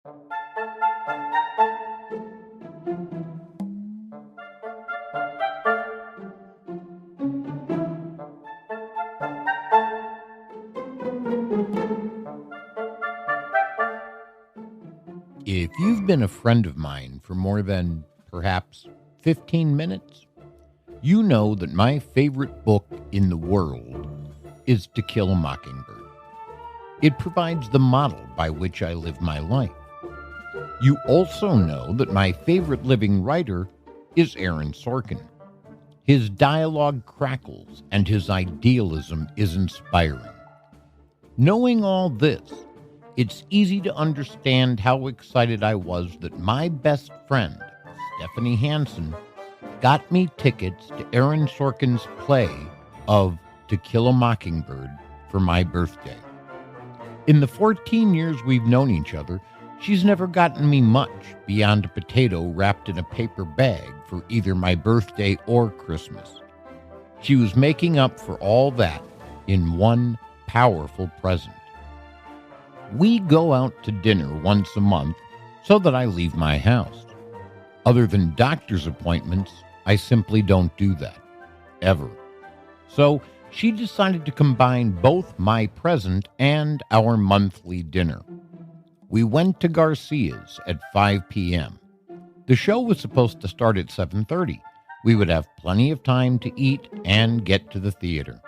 If you've been a friend of mine for more than perhaps 15 minutes, you know that my favorite book in the world is To Kill a Mockingbird. It provides the model by which I live my life. You also know that my favorite living writer is Aaron Sorkin. His dialogue crackles and his idealism is inspiring. Knowing all this, it's easy to understand how excited I was that my best friend, Stephanie Hansen, got me tickets to Aaron Sorkin's play of To Kill a Mockingbird for my birthday. In the 14 years we've known each other, she's never gotten me much beyond a potato wrapped in a paper bag for either my birthday or Christmas. She was making up for all that in one powerful present. We go out to dinner once a month so that I leave my house. Other than doctor's appointments, I simply don't do that, ever. So she decided to combine both my present and our monthly dinner. We went to Garcia's at 5 p.m. The show was supposed to start at 7:30. We would have plenty of time to eat and get to the theater.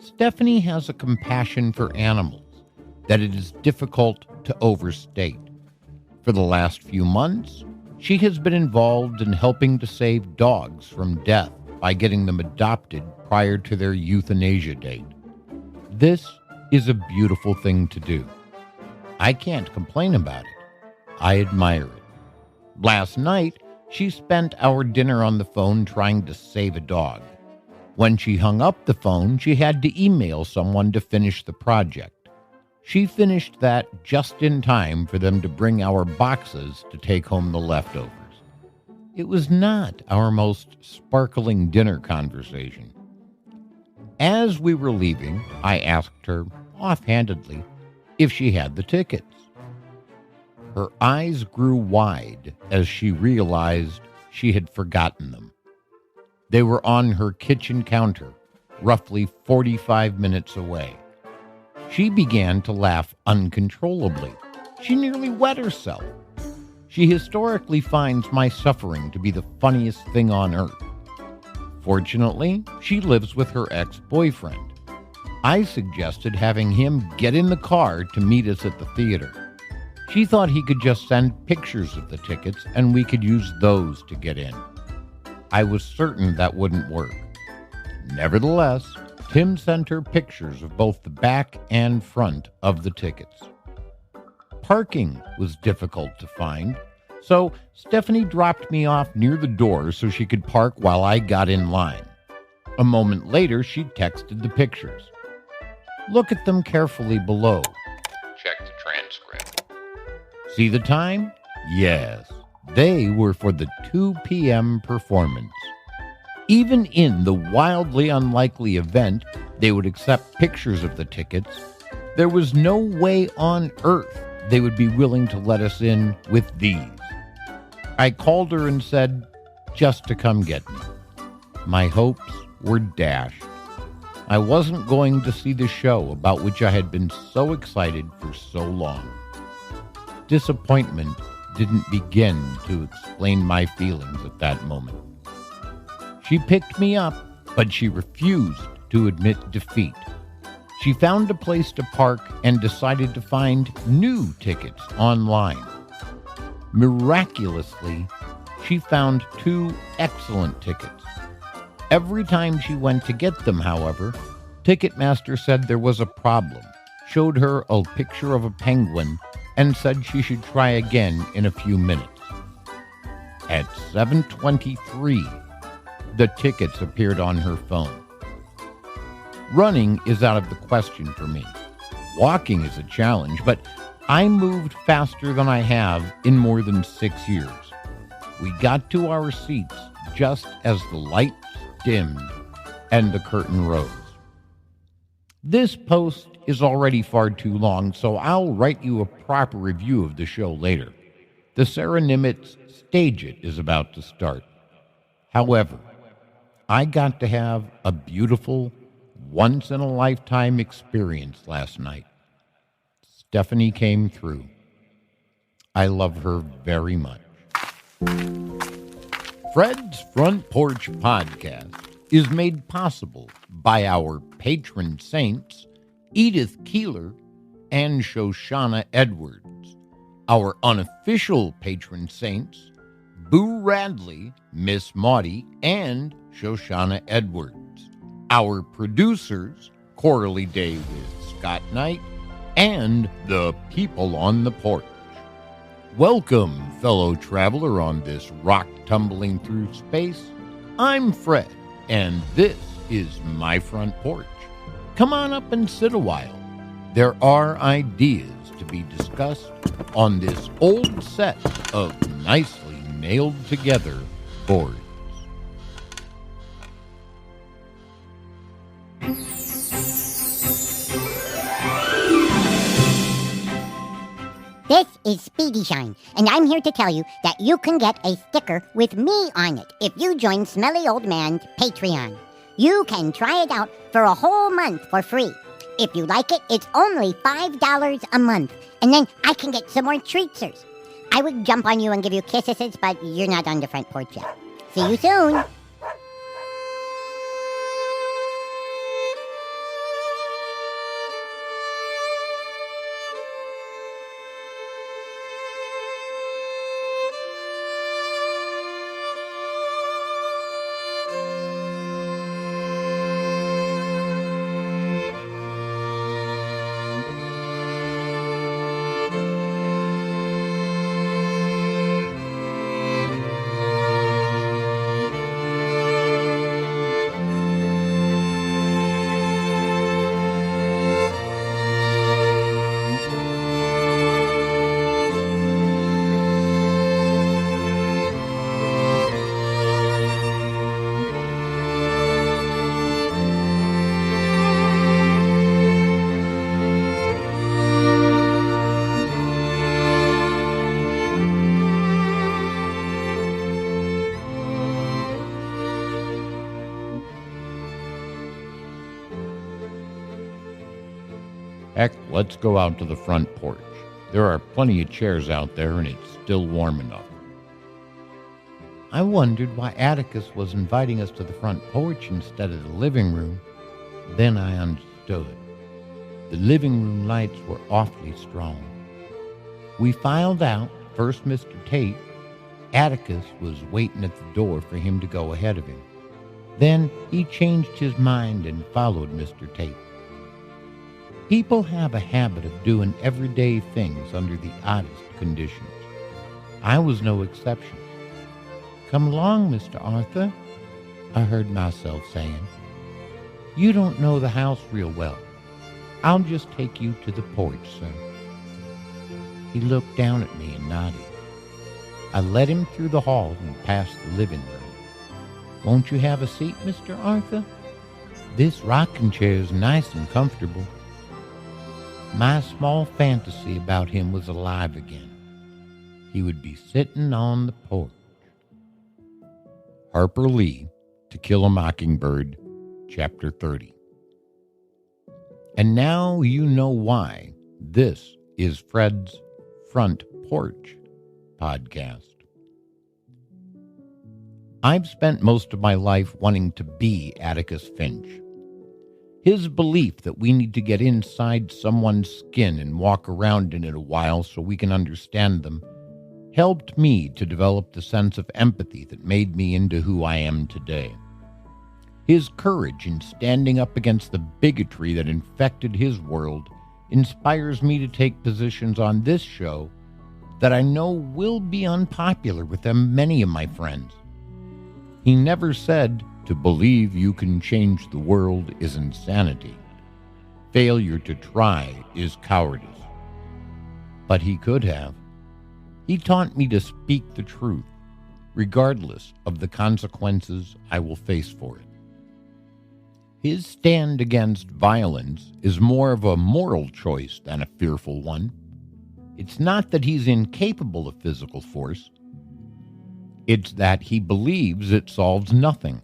Stephanie has a compassion for animals that it is difficult to overstate. For the last few months, she has been involved in helping to save dogs from death by getting them adopted prior to their euthanasia date. This is a beautiful thing to do. I can't complain about it. I admire it. Last night, she spent our dinner on the phone trying to save a dog. When she hung up the phone, she had to email someone to finish the project. She finished that just in time for them to bring our boxes to take home the leftovers. It was not our most sparkling dinner conversation. As we were leaving, I asked her, offhandedly, if she had the tickets. Her eyes grew wide as she realized she had forgotten them. They were on her kitchen counter, roughly 45 minutes away. She began to laugh uncontrollably. She nearly wet herself. She historically finds my suffering to be the funniest thing on earth. Fortunately, she lives with her ex-boyfriend. I suggested having him get in the car to meet us at the theater. She thought he could just send pictures of the tickets and we could use those to get in. I was certain that wouldn't work. Nevertheless, Tim sent her pictures of both the back and front of the tickets. Parking was difficult to find, so Stephanie dropped me off near the door so she could park while I got in line. A moment later, she texted the pictures. Look at them carefully below. Check the transcript. See the time? Yes, they were for the 2 p.m. performance. Even in the wildly unlikely event they would accept pictures of the tickets, there was no way on earth they would be willing to let us in with these. I called her and said, just to come get me. My hopes were dashed. I wasn't going to see the show about which I had been so excited for so long. Disappointment didn't begin to explain my feelings at that moment. She picked me up, but she refused to admit defeat. She found a place to park and decided to find new tickets online. Miraculously, she found 2 excellent tickets. Every time she went to get them, however, Ticketmaster said there was a problem, showed her a picture of a penguin, and said she should try again in a few minutes. At 7:23, the tickets appeared on her phone. Running is out of the question for me. Walking is a challenge, but I moved faster than I have in more than 6 years. We got to our seats just as the lights dimmed and the curtain rose. This post is already far too long, so I'll write you a proper review of the show later. The Sarah Nimitz Stage It is about to start. However, I got to have a beautiful, once-in-a-lifetime experience last night. Stephanie came through. I love her very much. Fred's Front Porch Podcast is made possible by our patron saints, Edith Keeler and Shoshana Edwards. Our unofficial patron saints, Boo Radley, Miss Maudie, and Shoshana Edwards. Our producers, Coralie Day with Scott Knight, and the people on the porch. Welcome, fellow traveler on this rock tumbling through space. I'm Fred, and this is my front porch. Come on up and sit a while. There are ideas to be discussed on this old set of nicely nailed together boards. This is Speedy Shine, and I'm here to tell you that you can get a sticker with me on it if you join Smelly Old Man's Patreon. You can try it out for a whole month for free. If you like it, it's only $5 a month, and then I can get some more treatsers. I would jump on you and give you kisses, but you're not on the front porch yet. See you soon. Heck, let's go out to the front porch. There are plenty of chairs out there, and it's still warm enough. I wondered why Atticus was inviting us to the front porch instead of the living room. Then I understood. The living room lights were awfully strong. We filed out, first Mr. Tate. Atticus was waiting at the door for him to go ahead of him. Then he changed his mind and followed Mr. Tate. People have a habit of doing everyday things under the oddest conditions. I was no exception. "Come along, Mr. Arthur," I heard myself saying. "You don't know the house real well. I'll just take you to the porch, sir." He looked down at me and nodded. I led him through the hall and past the living room. "Won't you have a seat, Mr. Arthur? This rocking chair is nice and comfortable." My small fantasy about him was alive again. He would be sitting on the porch. Harper Lee, To Kill a Mockingbird, Chapter 30. And now you know why this is Fred's Front Porch Podcast. I've spent most of my life wanting to be Atticus Finch. His belief that we need to get inside someone's skin and walk around in it a while so we can understand them helped me to develop the sense of empathy that made me into who I am today. His courage in standing up against the bigotry that infected his world inspires me to take positions on this show that I know will be unpopular with many of my friends. He never said, "To believe you can change the world is insanity. Failure to try is cowardice." But he could have. He taught me to speak the truth, regardless of the consequences I will face for it. His stand against violence is more of a moral choice than a fearful one. It's not that he's incapable of physical force. It's that he believes it solves nothing.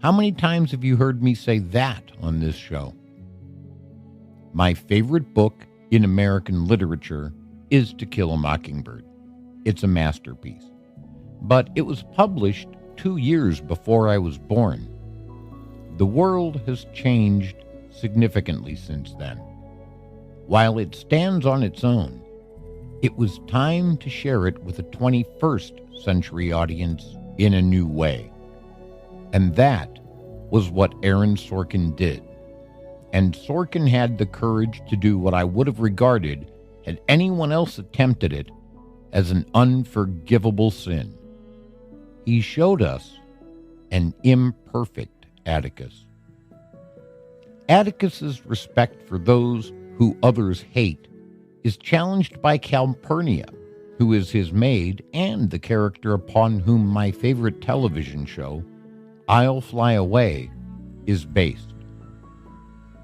How many times have you heard me say that on this show? My favorite book in American literature is To Kill a Mockingbird. It's a masterpiece. But it was published 2 years before I was born. The world has changed significantly since then. While it stands on its own, it was time to share it with a 21st century audience in a new way. And that was what Aaron Sorkin did. And Sorkin had the courage to do what I would have regarded, had anyone else attempted it, as an unforgivable sin. He showed us an imperfect Atticus. Atticus's respect for those who others hate is challenged by Calpurnia, who is his maid and the character upon whom my favorite television show, I'll Fly Away, is based.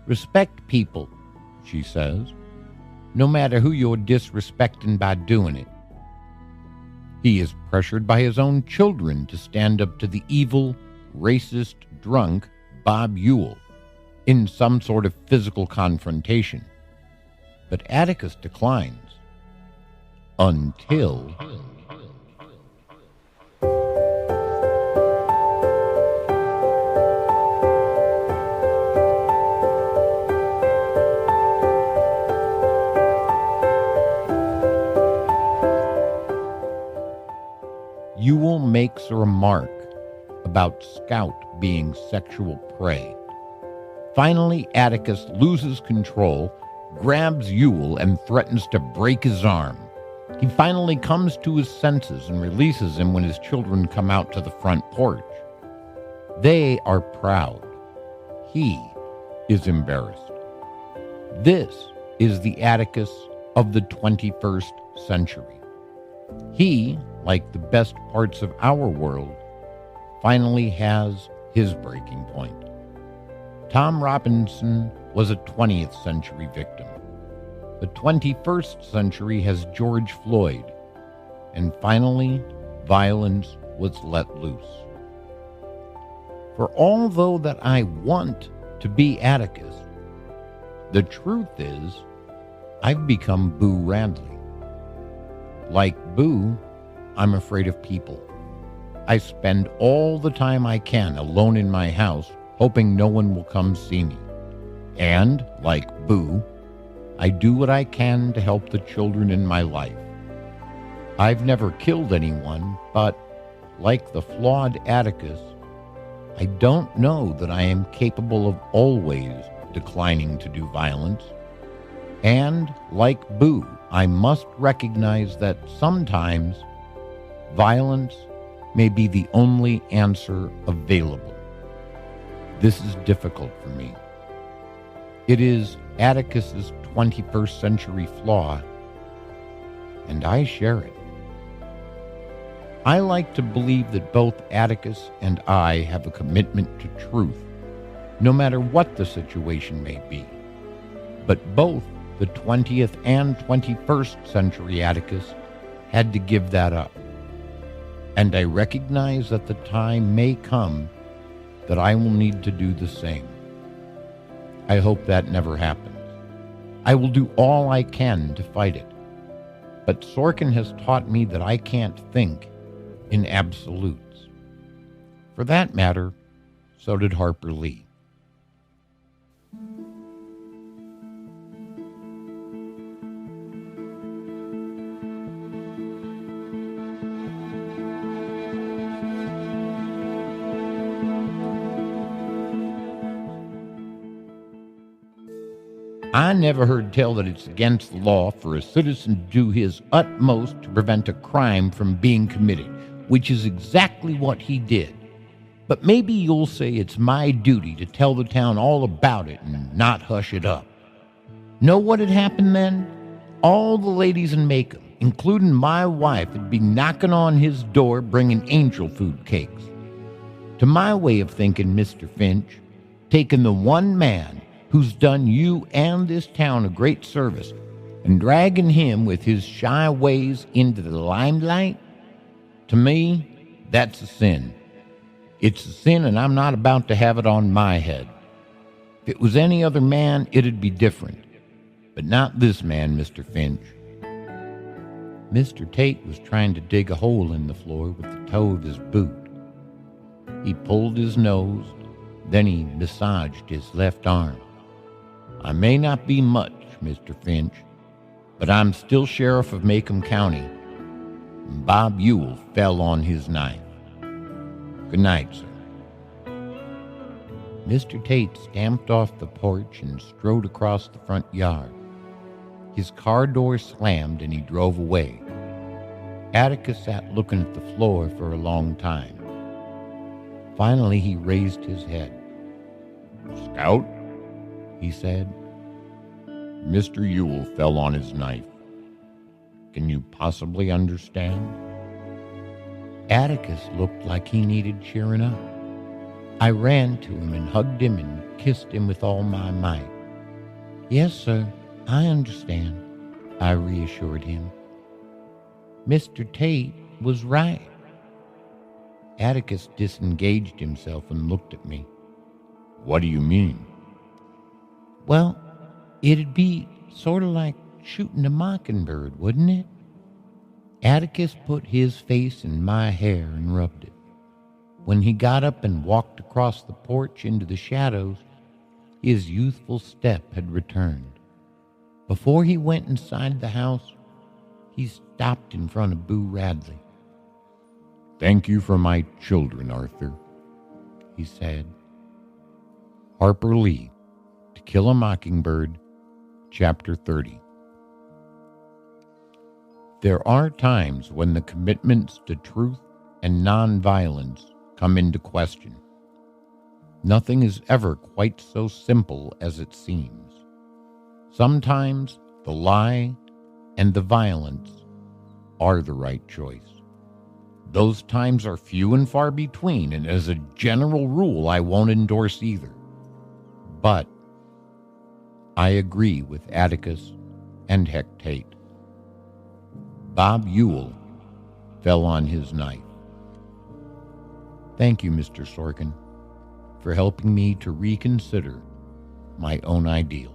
Respect people, she says, no matter who you're disrespecting by doing it. He is pressured by his own children to stand up to the evil, racist, drunk Bob Ewell in some sort of physical confrontation. But Atticus declines until Ewell makes a remark about Scout being sexual prey. Finally, Atticus loses control, grabs Ewell, and threatens to break his arm. He finally comes to his senses and releases him when his children come out to the front porch. They are proud. He is embarrassed. This is the Atticus of the 21st century. He, like the best parts of our world, finally has his breaking point. Tom Robinson was a 20th century victim. The 21st century has George Floyd. And finally, violence was let loose. For although that I want to be Atticus, the truth is I've become Boo Radley. Like Boo, I'm afraid of people. I spend all the time I can alone in my house, hoping no one will come see me. And, like Boo, I do what I can to help the children in my life. I've never killed anyone, but, like the flawed Atticus, I don't know that I am capable of always declining to do violence. And, like Boo, I must recognize that sometimes violence may be the only answer available. This is difficult for me. It is Atticus's 21st century flaw, and I share it. I like to believe that both Atticus and I have a commitment to truth, no matter what the situation may be. But both the 20th and 21st century Atticus had to give that up. And I recognize that the time may come that I will need to do the same. I hope that never happens. I will do all I can to fight it. But Sorkin has taught me that I can't think in absolutes. For that matter, so did Harper Lee. I never heard tell that it's against the law for a citizen to do his utmost to prevent a crime from being committed, which is exactly what he did. But maybe you'll say it's my duty to tell the town all about it and not hush it up. Know what had happened then? All the ladies in makeup, including my wife, would be knocking on his door bringing angel food cakes. To my way of thinking, Mr. Finch, taking the one man who's done you and this town a great service and dragging him with his shy ways into the limelight? To me, that's a sin. It's a sin, and I'm not about to have it on my head. If it was any other man, it'd be different. But not this man, Mr. Finch. Mr. Tate was trying to dig a hole in the floor with the toe of his boot. He pulled his nose, then he massaged his left arm. I may not be much, Mr. Finch, but I'm still sheriff of Macomb County. Bob Ewell fell on his knife. Good night, sir. Mr. Tate stamped off the porch and strode across the front yard. His car door slammed and he drove away. Atticus sat looking at the floor for a long time. Finally, he raised his head. "Scout," he said, "Mr. Ewell fell on his knife. Can you possibly understand?" Atticus looked like he needed cheering up. I ran to him and hugged him and kissed him with all my might. "Yes, sir, I understand," I reassured him. "Mr. Tate was right." Atticus disengaged himself and looked at me. "What do you mean?" "Well, it'd be sort of like shooting a mockingbird, wouldn't it?" Atticus put his face in my hair and rubbed it. When he got up and walked across the porch into the shadows, his youthful step had returned. Before he went inside the house, he stopped in front of Boo Radley. "Thank you for my children, Arthur," he said. Harper Lee, To Kill a Mockingbird, Chapter 30. There are times when the commitments to truth and nonviolence come into question. Nothing is ever quite so simple as it seems. Sometimes the lie and the violence are the right choice. Those times are few and far between, and as a general rule, I won't endorse either. But I agree with Atticus and Heck Tate. Bob Ewell fell on his knife. Thank you, Mr. Sorkin, for helping me to reconsider my own ideals.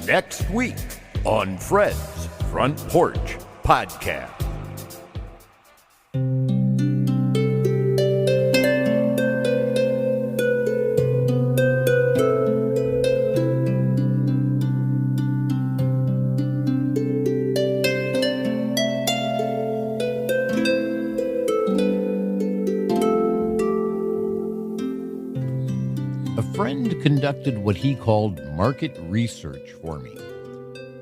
next week on Fred's Front Porch Podcast. A friend conducted what he called market research for me.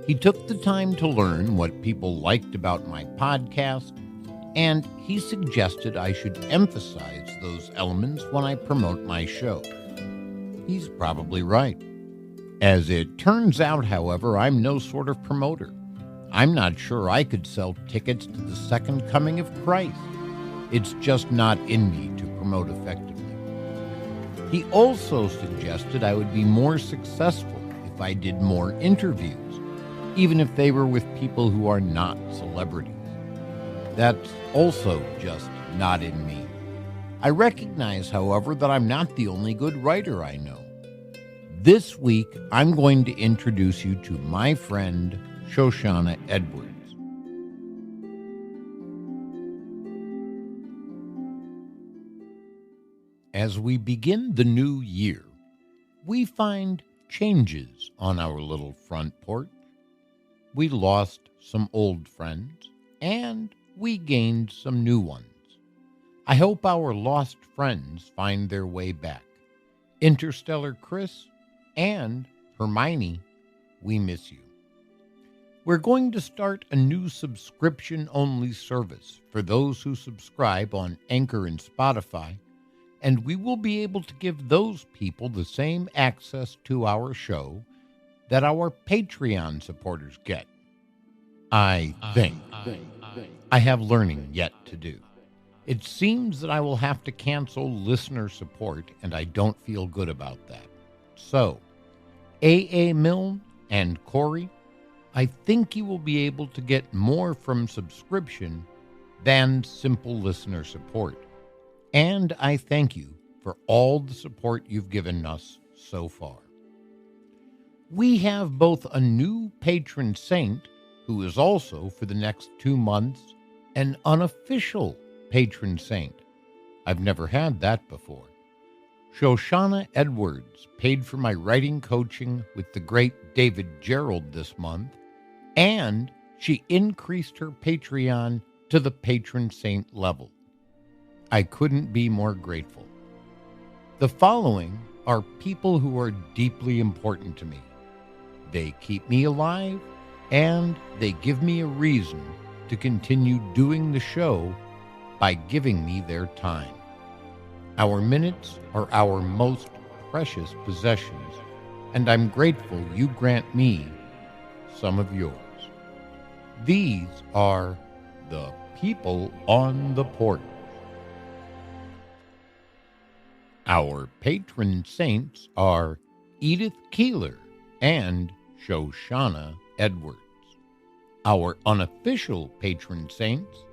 He took the time to learn what people liked about my podcast, and he suggested I should emphasize those elements when I promote my show. He's probably right. As it turns out, however, I'm no sort of promoter. I'm not sure I could sell tickets to the second coming of Christ. It's just not in me to promote effectively. He also suggested I would be more successful if I did more interviews, even if they were with people who are not celebrities. That's also just not in me. I recognize, however, that I'm not the only good writer I know. This week, I'm going to introduce you to my friend, Shoshana Edwards. As we begin the new year, we find changes on our little front porch. We lost some old friends, and we gained some new ones. I hope our lost friends find their way back. Interstellar Chris and Hermione, we miss you. We're going to start a new subscription-only service for those who subscribe on Anchor and Spotify, and we will be able to give those people the same access to our show that our Patreon supporters get. I think. I have learning yet to do. It seems that I will have to cancel listener support, and I don't feel good about that. So, A.A. Milne and Corey, I think you will be able to get more from subscription than simple listener support. And I thank you for all the support you've given us so far. We have both a new patron saint, who is also, for the next 2 months, an unofficial patron saint. I've never had that before. Shoshana Edwards paid for my writing coaching with the great David Gerald this month, and she increased her Patreon to the patron saint level. I couldn't be more grateful. The following are people who are deeply important to me. They keep me alive, and they give me a reason to continue doing the show by giving me their time. Our minutes are our most precious possessions, and I'm grateful you grant me some of yours. These are the people on the porch. Our patron saints are Edith Keeler and Shoshana Edwards. Our unofficial patron saints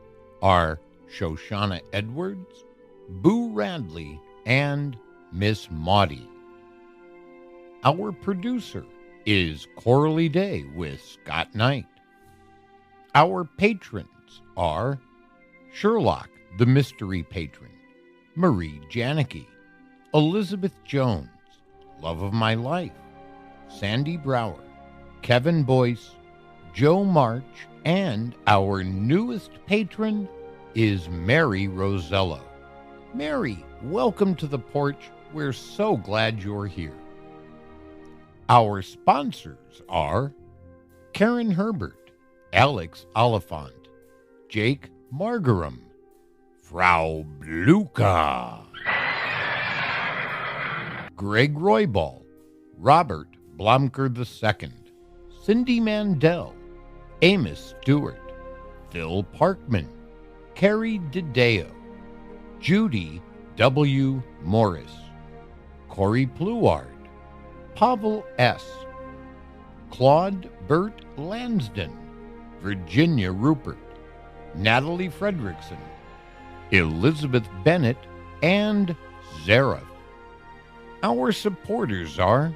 are Shoshana Edwards, Boo Radley, and Miss Maudie. Our producer is Coralie Day with Scott Knight. Our patrons are Sherlock, the mystery patron, Marie Janicki, Elizabeth Jones, Love of My Life, Sandy Brower, Kevin Boyce, Joe March, and our newest patron is Mary Rosello. Mary, welcome to the porch. We're so glad you're here. Our sponsors are Karen Herbert, Alex Oliphant, Jake Margaram, Frau Bluka, Greg Roybal, Robert Blomker II, Cindy Mandel, Amos Stewart, Phil Parkman, Carrie DiDeo, Judy W. Morris, Corey Pluard, Pavel S., Claude Burt Lansden, Virginia Rupert, Natalie Fredrickson, Elizabeth Bennett, and Zareth. Our supporters are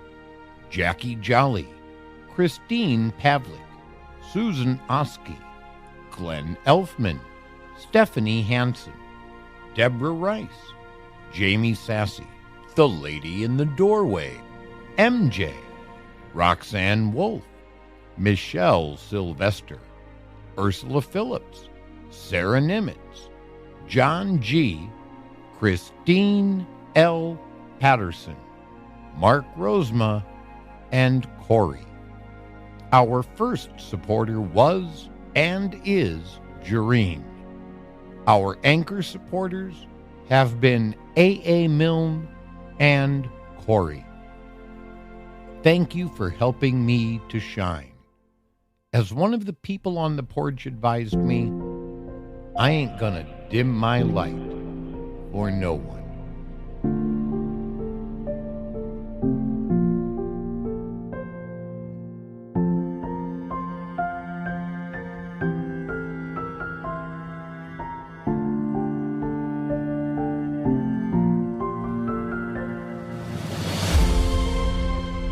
Jackie Jolly, Christine Pavlik, Susan Oski, Glenn Elfman, Stephanie Hansen, Deborah Rice, Jamie Sassy, The Lady in the Doorway, MJ, Roxanne Wolf, Michelle Sylvester, Ursula Phillips, Sarah Nimitz, John G., Christine L. Patterson, Mark Rosema, and Corey. Our first supporter was and is Jareen. Our anchor supporters have been A.A. Milne and Corey. Thank you for helping me to shine. As one of the people on the porch advised me, I ain't gonna dim my light for no one.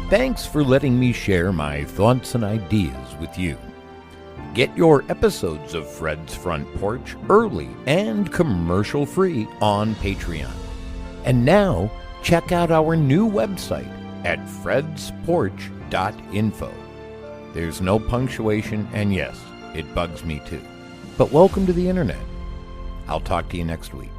Thanks for letting me share my thoughts and ideas with you. Get your episodes of Fred's Front Porch early and commercial-free on Patreon. And now, check out our new website at fredsporch.info. There's no punctuation, and yes, it bugs me too. But welcome to the internet. I'll talk to you next week.